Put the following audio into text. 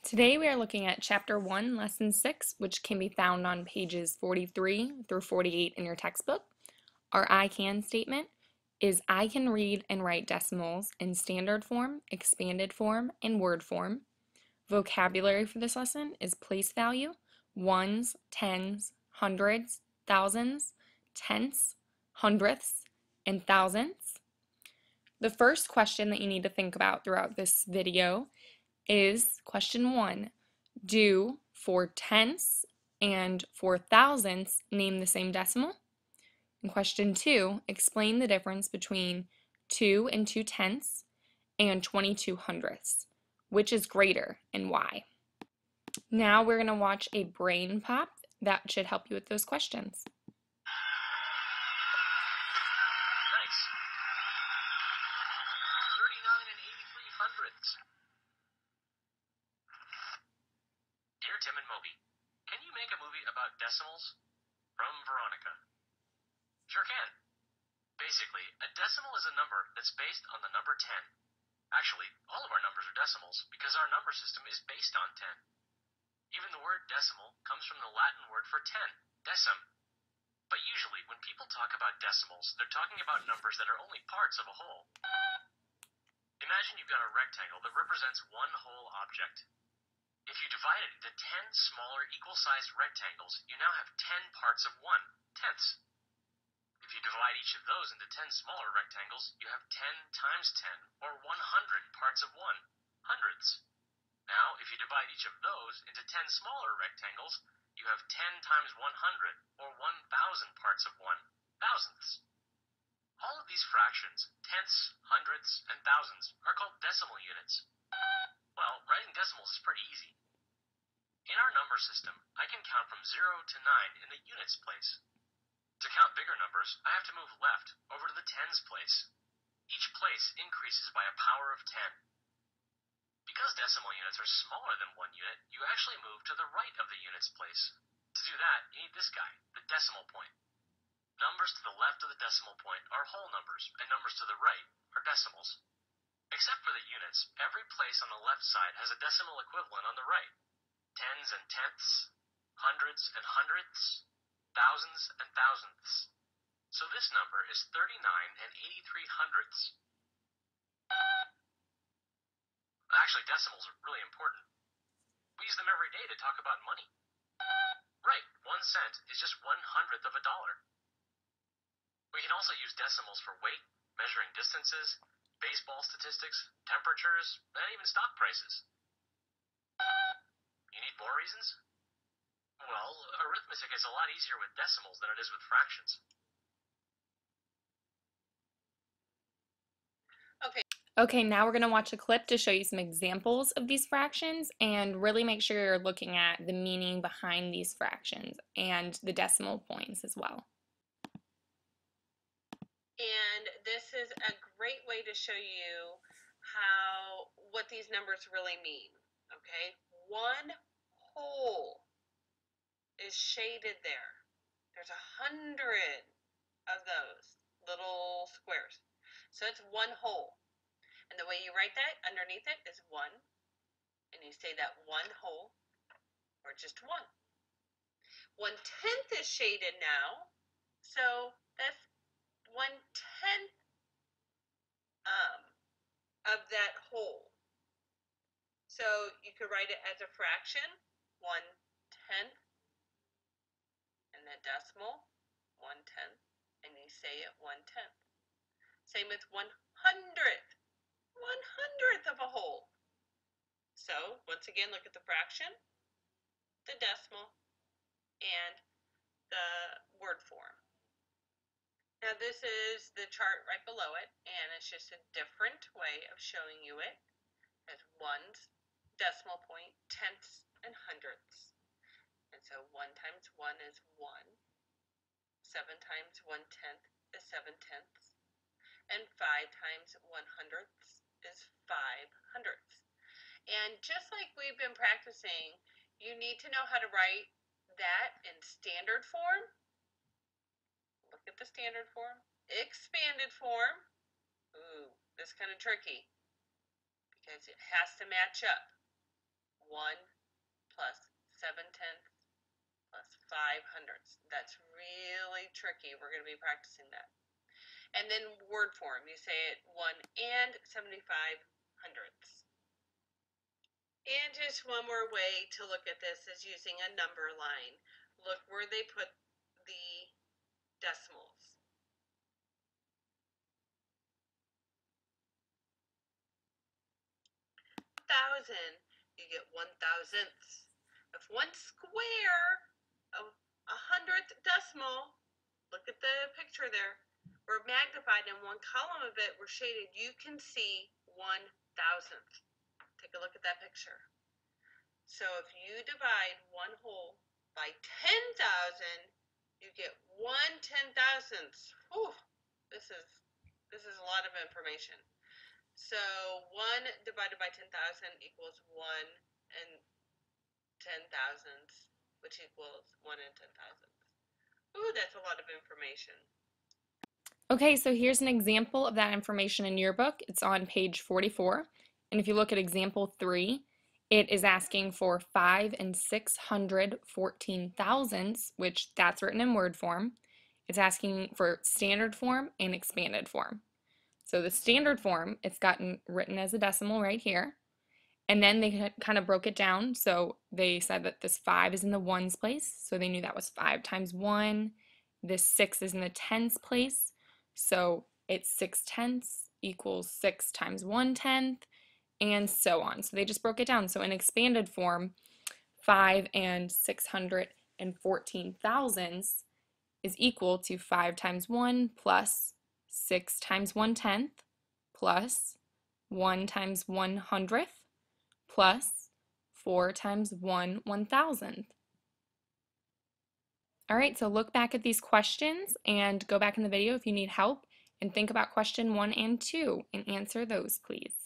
Today we are looking at Chapter 1, Lesson 6, which can be found on pages 43 through 48 in your textbook. Our I can statement is I can read and write decimals in standard form, expanded form, and word form. Vocabulary for this lesson is place value, ones, tens, hundreds, thousands, tenths, hundredths, and thousandths. The first question that you need to think about throughout this video is question 1. Do for tenths and for thousandths name the same decimal? And question 2, explain the difference between 2 and 2 tenths and 22 hundredths. Which is greater and why? Now we're going to watch a brain pop that should help you with those questions. Nice. 39 and 83 hundredths. Dear Tim and Moby, can you make a movie about decimals? From Veronica. Sure can. Basically, a decimal is a number that's based on the number 10. Actually, all of our numbers are decimals because our number system is based on 10. Even the word decimal comes from the Latin word for 10, decim. But usually, when people talk about decimals, they're talking about numbers that are only parts of a whole. Imagine you've got a rectangle that represents one whole object. If you divide it into 10 smaller equal-sized rectangles, you now have 10 parts of 1, tenths. If you divide each of those into 10 smaller rectangles, you have 10 times 10, or 100 parts of 1, hundredths. Now, if you divide each of those into 10 smaller rectangles, you have 10 times 100, or 1,000 parts of 1, thousandths. All of these fractions, tenths, hundredths, and thousands, are called decimal units. Well, writing decimals is pretty easy. In our number system, I can count from 0 to 9 in the units place. To count bigger numbers, I have to move left, over to the tens place. Each place increases by a power of 10. Because decimal units are smaller than 1 unit, you actually move to the right of the units place. To do that, you need this guy, the decimal point. Numbers to the left of the decimal point are whole numbers, and numbers to the right are decimals. Except for the units, every place on the left side has a decimal equivalent on the right. Tens and tenths, hundreds and hundredths, thousands and thousandths. So this number is 39 and 83 hundredths. Actually, decimals are really important. We use them every day to talk about money. Right, 1 cent is just 1/100th of a dollar. We can also use decimals for weight, measuring distances, baseball statistics, temperatures, and even stock prices. You need more reasons? Well, arithmetic is a lot easier with decimals than it is with fractions. Okay, now we're going to watch a clip to show you some examples of these fractions and really make sure you're looking at the meaning behind these fractions and the decimal points as well. And this is a great way to show you what these numbers really mean, okay? 1 whole is shaded there. There's 100 of those little squares. So it's 1 whole. And the way you write that underneath it is 1. And you say that 1 whole, or just 1. 1/10 is shaded now. So that's 1/10 of that whole. So you could write it as a fraction, 1/10, and the decimal, 1/10, and you say it 1/10. Same with 100th, 100th of a whole. So once again, look at the fraction, the decimal, and the word form. Now this is the chart right below it, and it's just a different way of showing you it as ones, decimal point, tenths, and hundredths. And so 1 times 1 is 1. 7 times 1/10 is 7 tenths. And 5 times 100ths is 5 hundredths. And just like we've been practicing, you need to know how to write that in standard form. Look at the standard form. Expanded form. Ooh, that's kind of tricky because it has to match up. 1 That's really tricky. We're going to be practicing that. And then word form, you say it 1 and 75 hundredths. And just one more way to look at this is using a number line. Look where they put the decimals. Thousand, you get 1/1000th. If one square of 100th decimal, look at the picture there, we're magnified in one column of it, we're shaded, you can see 1/1000th. Take a look at that picture. So if you divide one whole by 10,000, you get 1/10,000th. Whew, this is a lot of information. So 1 divided by 10,000 equals 1 and 10,000ths, which equals 1 and 10,000ths. Ooh, that's a lot of information. Okay, so here's an example of that information in your book. It's on page 44. And if you look at example 3, it is asking for 5 and 614 thousandths, which that's written in word form. It's asking for standard form and expanded form. So the standard form, it's gotten written as a decimal right here. And then they kind of broke it down. So they said that this 5 is in the ones place. So they knew that was 5 times 1. This 6 is in the tens place. So it's 6/10 equals 6 times 1/10, and so on. So they just broke it down. So in expanded form, 5 and 614 thousandths is equal to 5 times 1 plus 6 times 1/10 plus 1 times 1/100th plus 4 times 1 1,000th. All right, so look back at these questions and go back in the video if you need help and think about question 1 and 2 and answer those, please.